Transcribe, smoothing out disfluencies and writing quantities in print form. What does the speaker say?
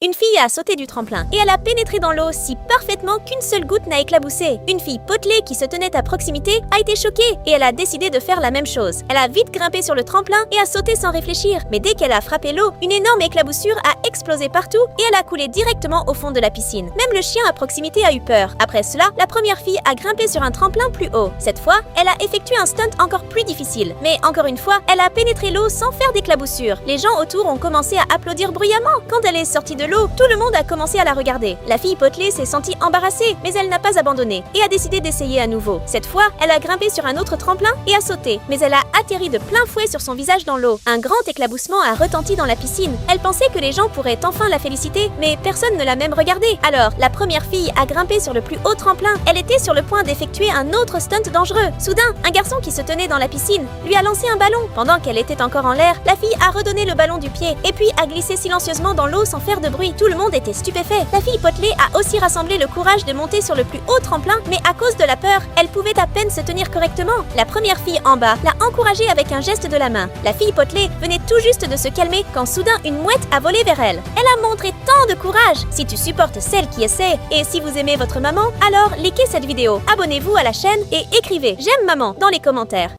Une fille a sauté du tremplin et elle a pénétré dans l'eau si parfaitement qu'une seule goutte n'a éclaboussé. Une fille potelée qui se tenait à proximité a été choquée et elle a décidé de faire la même chose. Elle a vite grimpé sur le tremplin et a sauté sans réfléchir. Mais dès qu'elle a frappé l'eau, une énorme éclaboussure a explosé partout et elle a coulé directement au fond de la piscine. Même le chien à proximité a eu peur. Après cela, la première fille a grimpé sur un tremplin plus haut. Cette fois, elle a effectué un stunt encore plus difficile. Mais encore une fois, elle a pénétré l'eau sans faire d'éclaboussure. Les gens autour ont commencé à applaudir bruyamment. Quand elle est sortie de l'eau, tout le monde a commencé à la regarder. La fille potelée s'est sentie embarrassée, mais elle n'a pas abandonné et a décidé d'essayer à nouveau. Cette fois, elle a grimpé sur un autre tremplin et a sauté, mais elle a atterri de plein fouet sur son visage dans l'eau. Un grand éclaboussement a retenti dans la piscine. Elle pensait que les gens pourraient enfin la féliciter, mais personne ne l'a même regardée. Alors, la première fille a grimpé sur le plus haut tremplin. Elle était sur le point d'effectuer un autre stunt dangereux. Soudain, un garçon qui se tenait dans la piscine lui a lancé un ballon. Pendant qu'elle était encore en l'air, la fille a redonné le ballon du pied et puis a glissé silencieusement dans l'eau sans faire de bruit. Tout le monde était stupéfait. La fille potelée a aussi rassemblé le courage de monter sur le plus haut tremplin, mais à cause de la peur, elle pouvait à peine se tenir correctement. La première fille en bas l'a encouragée avec un geste de la main. La fille potelée venait tout juste de se calmer quand soudain une mouette a volé vers elle. Elle a montré tant de courage. Si tu supportes celle qui essaie et si vous aimez votre maman, alors likez cette vidéo, abonnez-vous à la chaîne et écrivez « J'aime maman » dans les commentaires.